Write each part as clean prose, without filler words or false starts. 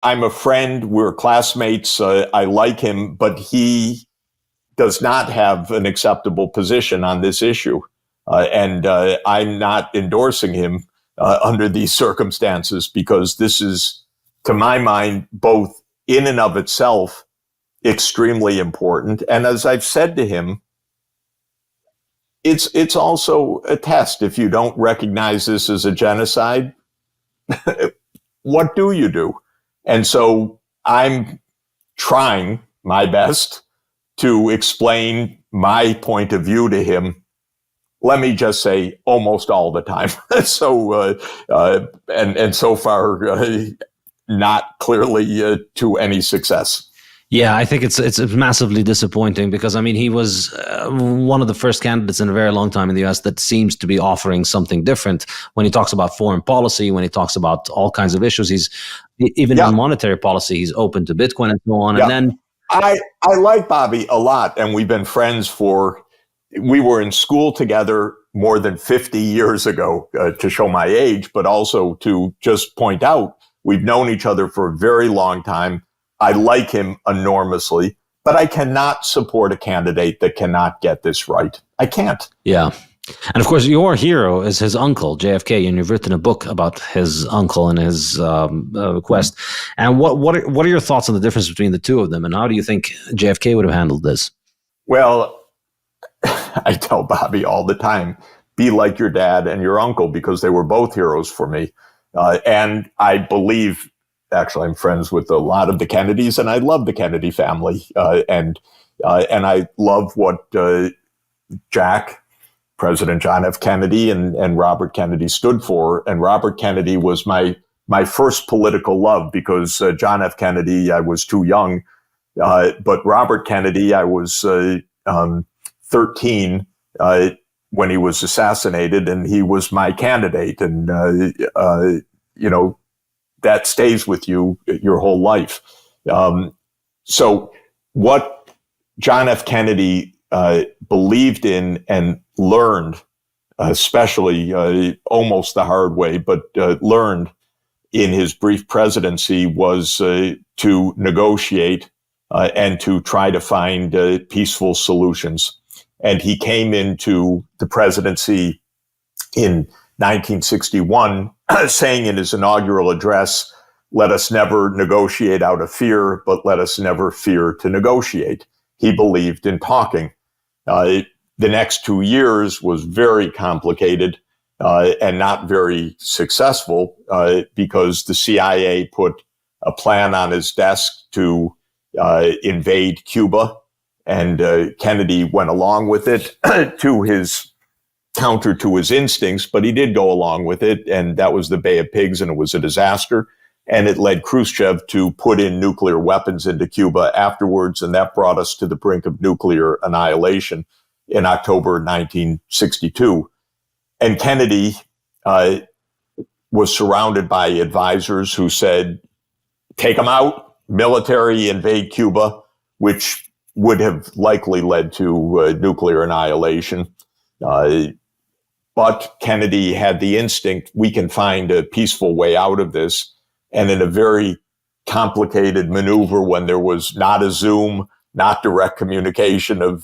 I'm a friend. We're classmates. I like him, but he does not have an acceptable position on this issue. And I'm not endorsing him under these circumstances, because this is, to my mind, both in and of itself, extremely important. And as I've said to him, it's also a test. If you don't recognize this as a genocide, what do you do? And so I'm trying my best to explain my point of view to him. Let me just say, almost all the time. And so far, not clearly to any success. Yeah, I think it's massively disappointing, because I mean, he was one of the first candidates in a very long time in the US that seems to be offering something different when he talks about foreign policy, when he talks about all kinds of issues. He's even on monetary policy, he's open to Bitcoin and so on. Yeah. And then I like Bobby a lot, and we've been friends we were in school together more than 50 years ago, to show my age, but also to just point out we've known each other for a very long time. I like him enormously, but I cannot support a candidate that cannot get this right. I can't. Yeah. And of course, your hero is his uncle, JFK, and you've written a book about his uncle and his quest. And what are your thoughts on the difference between the two of them, and how do you think JFK would have handled this? Well, I tell Bobby all the time, be like your dad and your uncle, because they were both heroes for me. And I believe, actually, I'm friends with a lot of the Kennedys, and I love the Kennedy family. And I love what President John F. Kennedy and Robert Kennedy stood for. And Robert Kennedy was my first political love, because John F. Kennedy, I was too young. But Robert Kennedy, I was 13 when he was assassinated, and he was my candidate. And, that stays with you your whole life. So what John F. Kennedy believed in and learned, especially almost the hard way, but learned in his brief presidency, was to negotiate and to try to find peaceful solutions. And he came into the presidency in 1961, saying in his inaugural address, "Let us never negotiate out of fear, but let us never fear to negotiate." He believed in talking. The next 2 years was very complicated and not very successful, because the CIA put a plan on his desk to invade Cuba, and Kennedy went along with it counter to his instincts, but he did go along with it, and that was the Bay of Pigs, and it was a disaster. And it led Khrushchev to put in nuclear weapons into Cuba afterwards, and that brought us to the brink of nuclear annihilation in October 1962. And Kennedy was surrounded by advisors who said, take them out, military, invade Cuba, which would have likely led to nuclear annihilation. But Kennedy had the instinct, we can find a peaceful way out of this. And in a very complicated maneuver, when there was not a Zoom, not direct communication of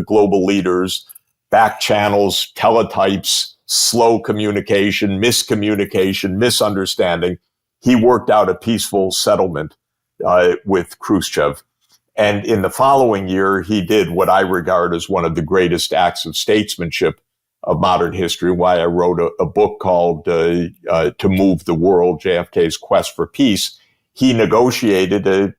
global leaders, back channels, teletypes, slow communication, miscommunication, misunderstanding, he worked out a peaceful settlement with Khrushchev. And in the following year, he did what I regard as one of the greatest acts of statesmanship of modern history, why I wrote a book called To Move the World, JFK's Quest for Peace. He negotiated a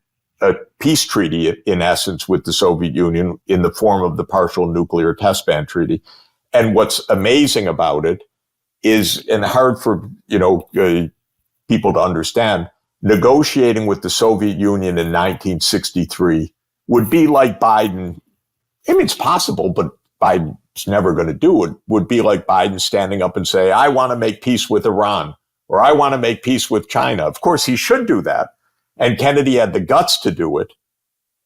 peace treaty, in essence, with the Soviet Union in the form of the Partial Nuclear Test Ban Treaty. And what's amazing about it is, and hard for people to understand, negotiating with the Soviet Union in 1963 would be like Biden. I mean, it's possible, but Biden's never going to do it. Would be like Biden standing up and say, I want to make peace with Iran, or I want to make peace with China. Of course, he should do that. And Kennedy had the guts to do it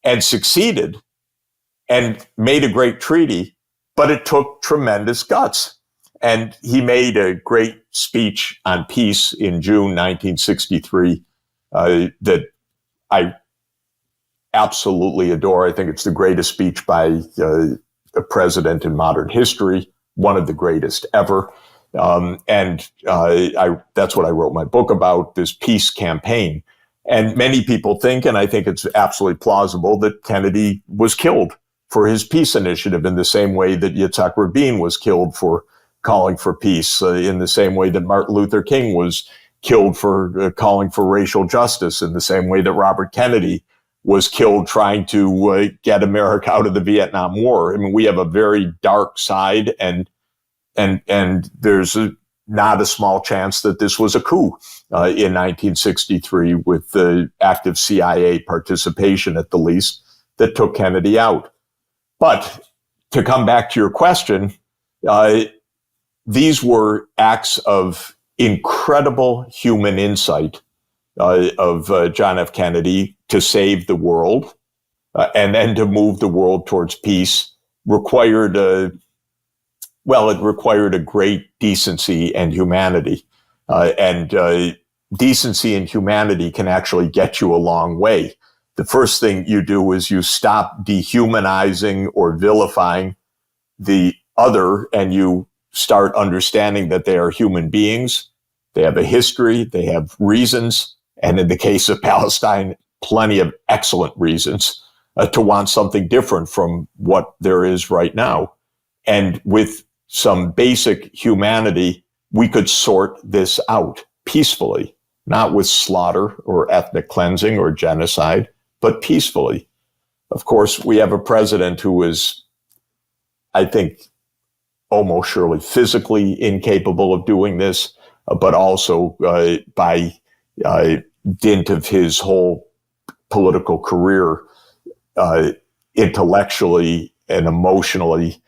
and succeeded and made a great treaty, but it took tremendous guts. And he made a great speech on peace in June 1963 that I absolutely adore. I think it's the greatest speech by a president in modern history, one of the greatest ever. That's what I wrote my book about, this peace campaign. And many people think, and I think it's absolutely plausible, that Kennedy was killed for his peace initiative in the same way that Yitzhak Rabin was killed for calling for peace, in the same way that Martin Luther King was killed for calling for racial justice, in the same way that Robert Kennedy was killed trying to get America out of the Vietnam War. I mean, we have a very dark side, and there's not a small chance that this was a coup in 1963 with the active CIA participation, at the least, that took Kennedy out. But to come back to your question, these were acts of incredible human insight of John F. Kennedy to save the world and then to move the world towards peace required a great decency and humanity. Decency and humanity can actually get you a long way. The first thing you do is you stop dehumanizing or vilifying the other, and you start understanding that they are human beings. They have a history, they have reasons, and in the case of Palestine, plenty of excellent reasons to want something different from what there is right now. And with some basic humanity, we could sort this out peacefully, not with slaughter or ethnic cleansing or genocide, but peacefully. Of course, we have a president who is, I think, almost surely physically incapable of doing this, but also by dint of his whole political career, intellectually and emotionally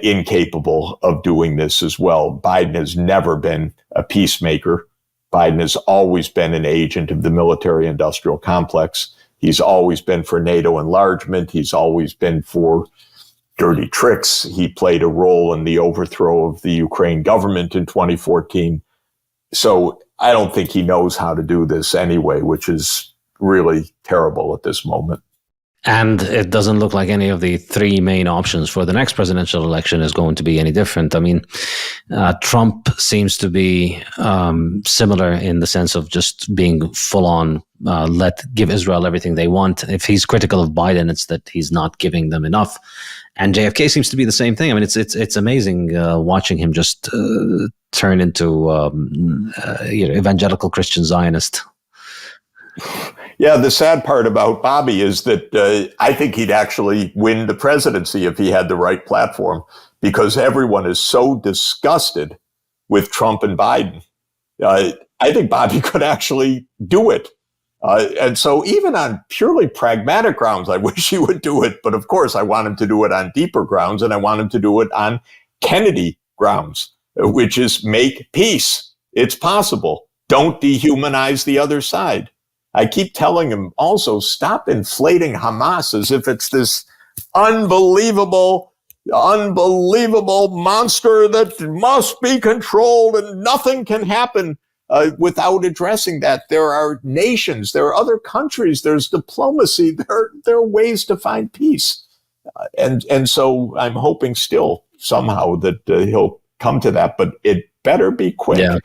incapable of doing this as well. Biden has never been a peacemaker. Biden has always been an agent of the military-industrial complex. He's always been for NATO enlargement. He's always been for dirty tricks. He played a role in the overthrow of the Ukraine government in 2014. So I don't think he knows how to do this anyway, which is really terrible at this moment. And it doesn't look like any of the three main options for the next presidential election is going to be any different. I mean, Trump seems to be similar in the sense of just being full on, give Israel everything they want. If he's critical of Biden, it's that he's not giving them enough. And JFK seems to be the same thing. I mean, it's amazing watching him just turn into evangelical Christian Zionist. Yeah, the sad part about Bobby is that I think he'd actually win the presidency if he had the right platform, because everyone is so disgusted with Trump and Biden. I think Bobby could actually do it. And so even on purely pragmatic grounds, I wish he would do it. But of course, I want him to do it on deeper grounds, and I want him to do it on Kennedy grounds, which is make peace. It's possible. Don't dehumanize the other side. I keep telling him also, stop inflating Hamas as if it's this unbelievable monster that must be controlled and nothing can happen without addressing that. There are nations, there are other countries, there's diplomacy, there are ways to find peace. And so I'm hoping still somehow that he'll come to that, but it better be quick. Yeah.